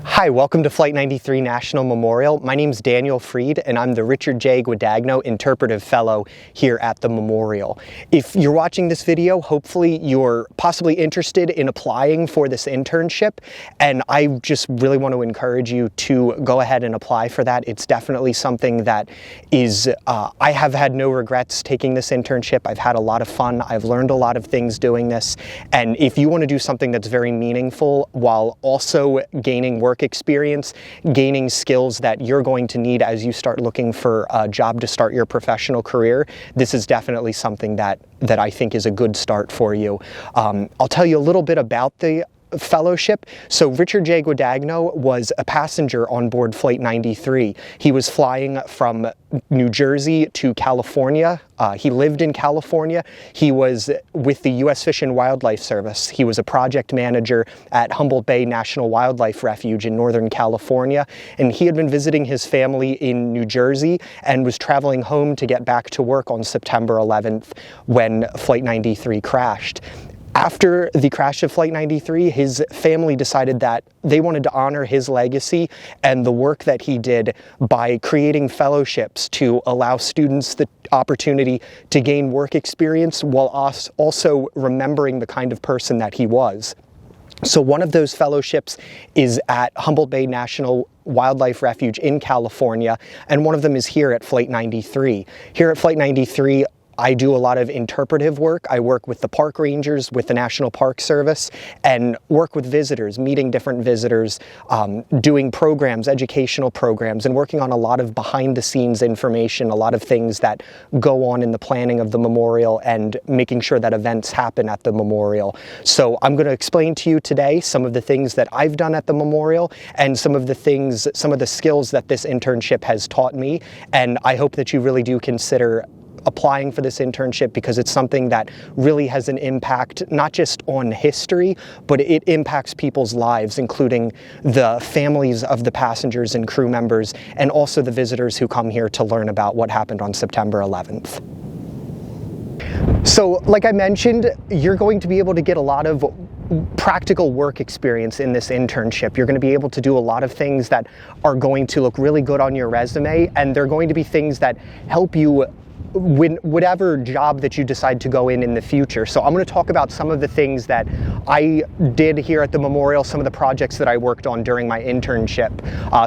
Hi, welcome to Flight 93 National Memorial. My name is Daniel Freed, and I'm the Richard J. Guadagno Interpretive Fellow here at the Memorial. If you're watching this video, hopefully you're possibly interested in applying for this internship, and I just really want to encourage you to go ahead and apply for that. It's definitely something that is, I have had no regrets taking this internship. I've had a lot of fun. I've learned a lot of things doing this, and if you want to do something that's very meaningful while also gaining work experience, gaining skills that you're going to need as you start looking for a job to start your professional career, this is definitely something that I think is a good start for you. I'll tell you a little bit about the fellowship. So Richard J. Guadagno was a passenger on board Flight 93. He was flying from New Jersey to California. He lived in California. He was with the U.S. Fish and Wildlife Service. He was a project manager at Humboldt Bay National Wildlife Refuge in Northern California. And he had been visiting his family in New Jersey and was traveling home to get back to work on September 11th when Flight 93 crashed. After the crash of Flight 93, his family decided that they wanted to honor his legacy and the work that he did by creating fellowships to allow students the opportunity to gain work experience while also remembering the kind of person that he was. So one of those fellowships is at Humboldt Bay National Wildlife Refuge in California, and one of them is here at Flight 93. Here at Flight 93, I do a lot of interpretive work. I work with the park rangers, with the National Park Service, and work with visitors, meeting different visitors, doing programs, educational programs, and working on a lot of behind-the-scenes information, a lot of things that go on in the planning of the memorial and making sure that events happen at the memorial. So I'm going to explain to you today some of the things that I've done at the memorial and some of the skills that this internship has taught me, and I hope that you really do consider applying for this internship because it's something that really has an impact not just on history, but it impacts people's lives, including the families of the passengers and crew members, and also the visitors who come here to learn about what happened on September 11th. So, like I mentioned, you're going to be able to get a lot of practical work experience in this internship. You're going to be able to do a lot of things that are going to look really good on your resume, and they're going to be things that help you whatever job that you decide to go in the future. So I'm going to talk about some of the things that I did here at the Memorial, some of the projects that I worked on during my internship.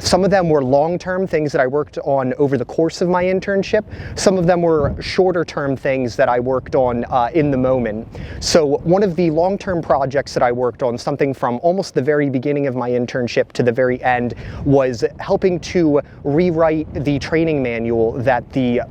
Some of them were long-term things that I worked on over the course of my internship. Some of them were shorter-term things that I worked on in the moment. So one of the long-term projects that I worked on, something from almost the very beginning of my internship to the very end, was helping to rewrite the training manual that the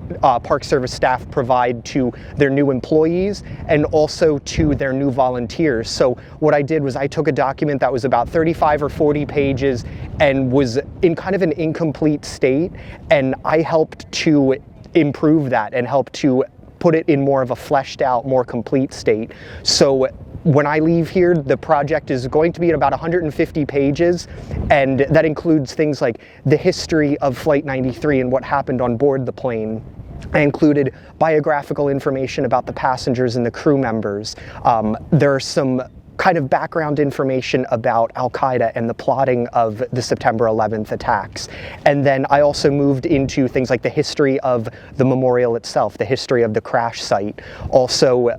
Park Service staff provide to their new employees and also to their new volunteers. So what I did was I took a document that was about 35 or 40 pages and was in kind of an incomplete state, and I helped to improve that and help to put it in more of a fleshed out, more complete state. So when I leave here, the project is going to be at about 150 pages, and that includes things like the history of Flight 93 and what happened on board the plane. I included biographical information about the passengers and the crew members. There are some kind of background information about Al-Qaeda and the plotting of the September 11th attacks. And then I also moved into things like the history of the memorial itself, the history of the crash site, also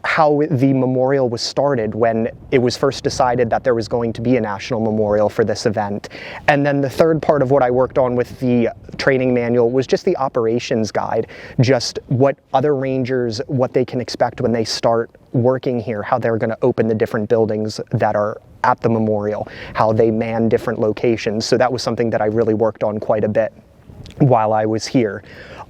how the memorial was started when it was first decided that there was going to be a national memorial for this event. And then the third part of what I worked on with the training manual was just the operations guide, just what other rangers, what they can expect when they start working here, how they're going to open the different buildings that are at the memorial, how they man different locations. So that was something that I really worked on quite a bit while I was here.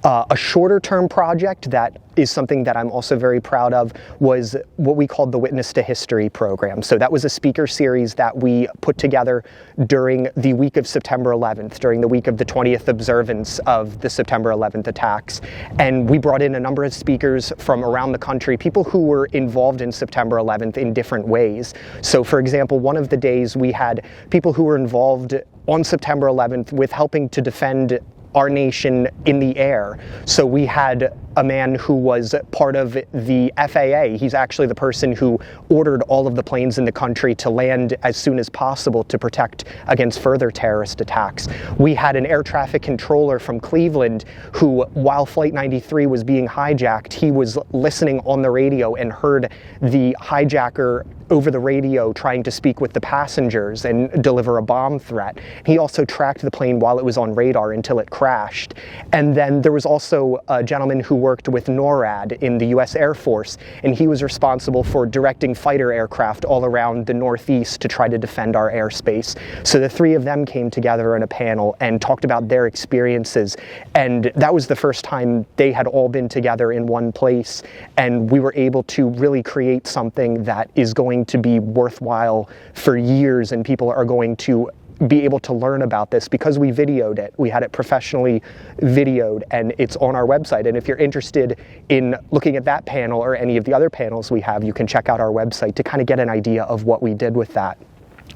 A shorter term project that is something that I'm also very proud of was what we called the Witness to History program. So that was a speaker series that we put together during the week of September 11th, during the week of the 20th observance of the September 11th attacks. And we brought in a number of speakers from around the country, people who were involved in September 11th in different ways. So for example, one of the days we had people who were involved on September 11th with helping to defend our nation in the air. So we had a man who was part of the FAA. He's actually the person who ordered all of the planes in the country to land as soon as possible to protect against further terrorist attacks. We had an air traffic controller from Cleveland who, while Flight 93 was being hijacked, he was listening on the radio and heard the hijacker over the radio trying to speak with the passengers and deliver a bomb threat. He also tracked the plane while it was on radar until it crashed. And then there was also a gentleman who worked with NORAD in the US Air Force, and he was responsible for directing fighter aircraft all around the Northeast to try to defend our airspace. So the three of them came together in a panel and talked about their experiences, and that was the first time they had all been together in one place, and we were able to really create something that is going to be worthwhile for years, and people are going to be able to learn about this because we videoed it. We had it professionally videoed, and it's on our website. And if you're interested in looking at that panel or any of the other panels we have, you can check out our website to kind of get an idea of what we did with that.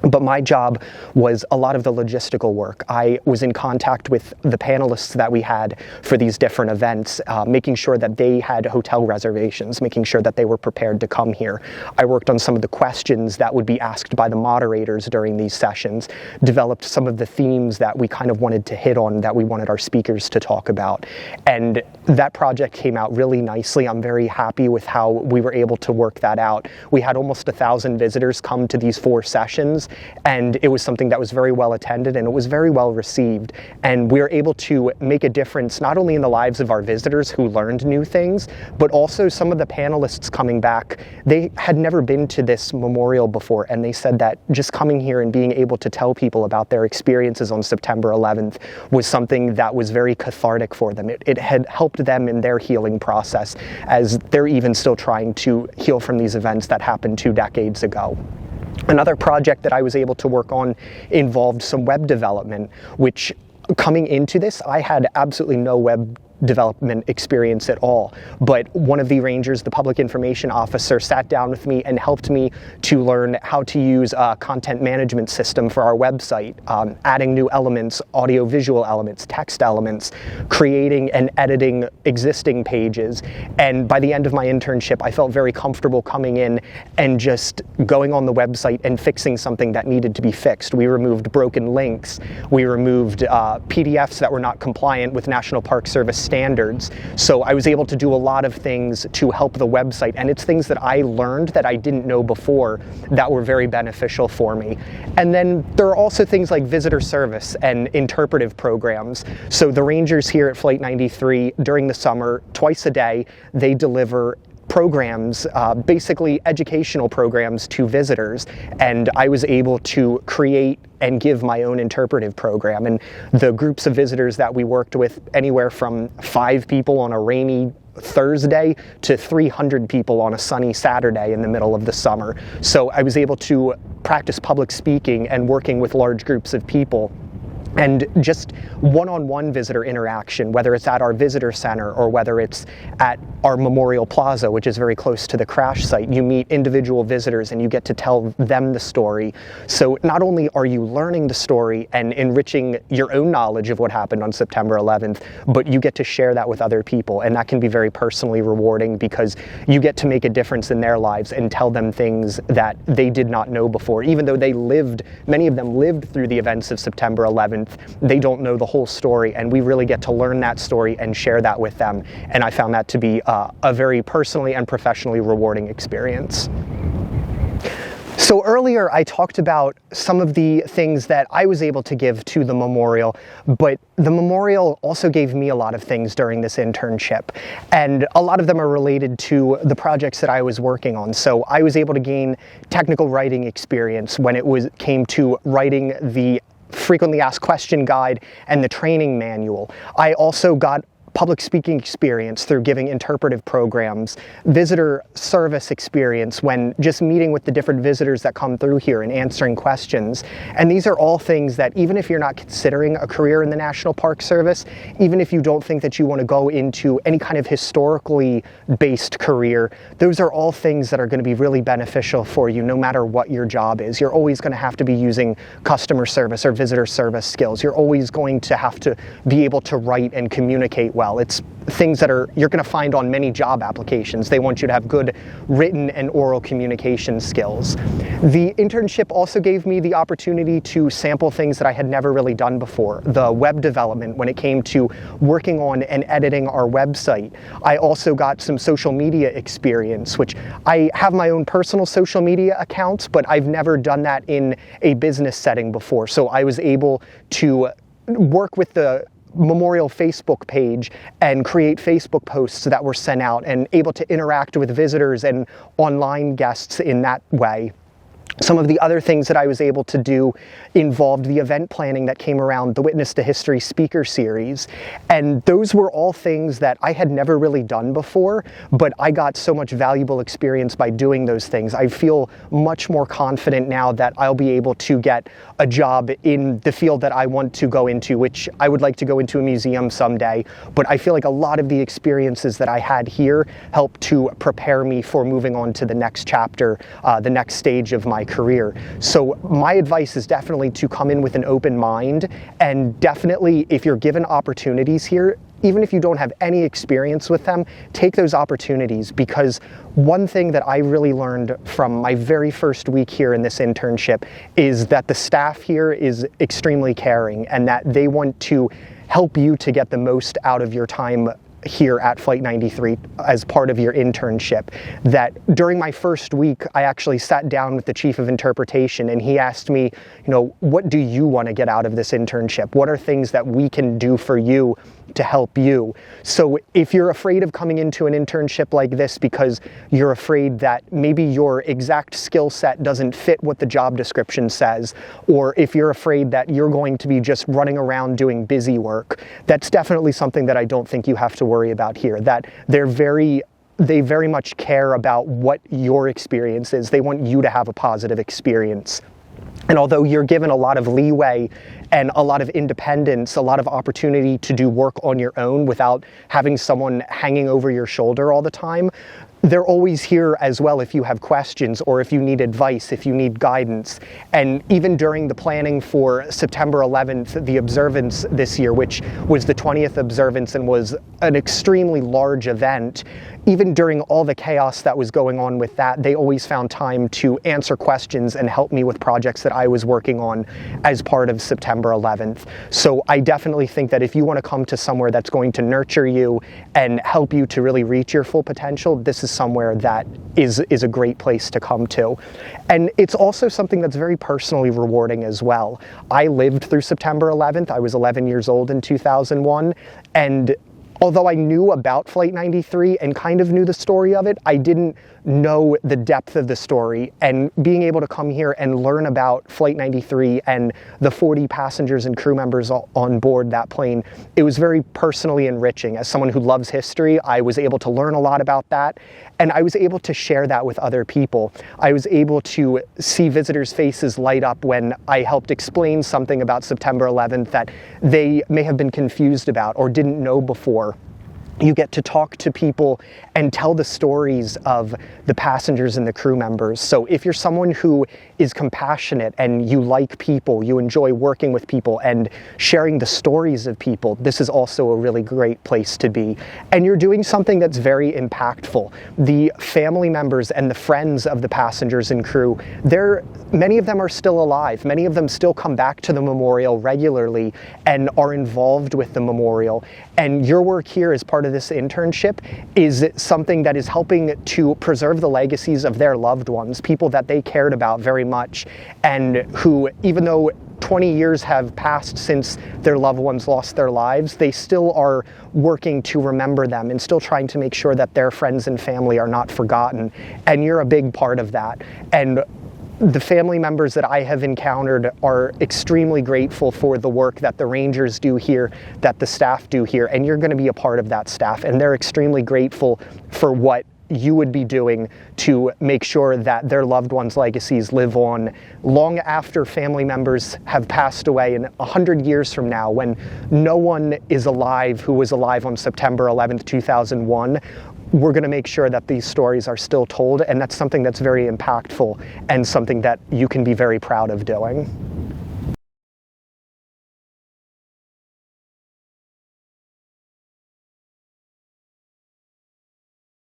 But my job was a lot of the logistical work. I was in contact with the panelists that we had for these different events, making sure that they had hotel reservations, making sure that they were prepared to come here. I worked on some of the questions that would be asked by the moderators during these sessions, developed some of the themes that we kind of wanted to hit on, that we wanted our speakers to talk about. And that project came out really nicely. I'm very happy with how we were able to work that out. We had almost 1,000 visitors come to these 4 sessions, and it was something that was very well attended, and it was very well received. And we were able to make a difference not only in the lives of our visitors who learned new things, but also some of the panelists coming back. They had never been to this memorial before, and they said that just coming here and being able to tell people about their experiences on September 11th was something that was very cathartic for them. It had helped them in their healing process, as they're even still trying to heal from these events that happened 2 decades ago. Another project that I was able to work on involved some web development, which coming into this, I had absolutely no web development experience at all. But one of the rangers, the public information officer, sat down with me and helped me to learn how to use a content management system for our website, adding new elements, audio-visual elements, text elements, creating and editing existing pages. And by the end of my internship, I felt very comfortable coming in and just going on the website and fixing something that needed to be fixed. We removed broken links. We removed PDFs that were not compliant with National Park Service standards. So I was able to do a lot of things to help the website, and it's things that I learned that I didn't know before that were very beneficial for me. And then there are also things like visitor service and interpretive programs. So the rangers here at Flight 93 during the summer, twice a day, they deliver programs, basically educational programs to visitors, and I was able to create and give my own interpretive program. And the groups of visitors that we worked with, anywhere from 5 people on a rainy Thursday to 300 people on a sunny Saturday in the middle of the summer. So I was able to practice public speaking and working with large groups of people. And just one-on-one visitor interaction, whether it's at our visitor center or whether it's at our Memorial Plaza, which is very close to the crash site, you meet individual visitors and you get to tell them the story. So not only are you learning the story and enriching your own knowledge of what happened on September 11th, but you get to share that with other people. And that can be very personally rewarding because you get to make a difference in their lives and tell them things that they did not know before. Even though many of them lived through the events of September 11th, they don't know the whole story, and we really get to learn that story and share that with them. And I found that to be a very personally and professionally rewarding experience. So earlier I talked about some of the things that I was able to give to the memorial, but the memorial also gave me a lot of things during this internship, and a lot of them are related to the projects that I was working on. So I was able to gain technical writing experience when it came to writing the frequently asked question guide and the training manual. I also got public speaking experience through giving interpretive programs, visitor service experience when just meeting with the different visitors that come through here and answering questions. And these are all things that, even if you're not considering a career in the National Park Service, even if you don't think that you want to go into any kind of historically based career, those are all things that are going to be really beneficial for you no matter what your job is. You're always going to have to be using customer service or visitor service skills. You're always going to have to be able to write and communicate well well. It's things that you're going to find on many job applications. They want you to have good written and oral communication skills. The internship also gave me the opportunity to sample things that I had never really done before. The web development, when it came to working on and editing our website. I also got some social media experience, which I have my own personal social media accounts, but I've never done that in a business setting before. So I was able to work with the Memorial Facebook page and create Facebook posts that were sent out, and able to interact with visitors and online guests in that way. Some of the other things that I was able to do involved the event planning that came around the Witness to History speaker series. And those were all things that I had never really done before, but I got so much valuable experience by doing those things. I feel much more confident now that I'll be able to get a job in the field that I want to go into, which I would like to go into a museum someday. But I feel like a lot of the experiences that I had here helped to prepare me for moving on to the next chapter, the next stage of my career. So my advice is definitely to come in with an open mind, and definitely if you're given opportunities here, even if you don't have any experience with them, take those opportunities, because one thing that I really learned from my very first week here in this internship is that the staff here is extremely caring, and that they want to help you to get the most out of your time here at Flight 93 as part of your internship. That during my first week, I actually sat down with the chief of interpretation, and he asked me, what do you want to get out of this internship? What are things that we can do for you to help you? So if you're afraid of coming into an internship like this because you're afraid that maybe your exact skill set doesn't fit what the job description says, or if you're afraid that you're going to be just running around doing busy work, that's definitely something that I don't think you have to worry about here. That they very much care about what your experience is. They want you to have a positive experience. And although you're given a lot of leeway and a lot of independence, a lot of opportunity to do work on your own without having someone hanging over your shoulder all the time, they're always here as well if you have questions, or if you need advice, if you need guidance. And even during the planning for September 11th, the observance this year, which was the 20th observance and was an extremely large event, even during all the chaos that was going on with that, they always found time to answer questions and help me with projects that I was working on as part of September 11th. So I definitely think that if you want to come to somewhere that's going to nurture you and help you to really reach your full potential, this is somewhere that is a great place to come to. And it's also something that's very personally rewarding as well. I lived through September 11th. I was 11 years old in 2001, and although I knew about Flight 93 and kind of knew the story of it, I didn't know the depth of the story. And being able to come here and learn about Flight 93 and the 40 passengers and crew members on board that plane, it was very personally enriching. As someone who loves history, I was able to learn a lot about that, and I was able to share that with other people. I was able to see visitors' faces light up when I helped explain something about September 11th that they may have been confused about or didn't know before. You get to talk to people and tell the stories of the passengers and the crew members. So if you're someone who is compassionate and you like people, you enjoy working with people and sharing the stories of people, this is also a really great place to be. And you're doing something that's very impactful. The family members and the friends of the passengers and crew, many of them are still alive. Many of them still come back to the memorial regularly and are involved with the memorial. And your work here as part of this internship is something that is helping to preserve the legacies of their loved ones, people that they cared about very much, and who, even though 20 years have passed since their loved ones lost their lives, they still are working to remember them and still trying to make sure that their friends and family are not forgotten. And you're a big part of that. And the family members that I have encountered are extremely grateful for the work that the Rangers do here, that the staff do here, and you're going to be a part of that staff, and they're extremely grateful for what you would be doing to make sure that their loved ones' legacies live on long after family members have passed away. And 100 years from now, when no one is alive who was alive on September 11th, 2001, we're going to make sure that these stories are still told, and that's something that's very impactful and something that you can be very proud of doing.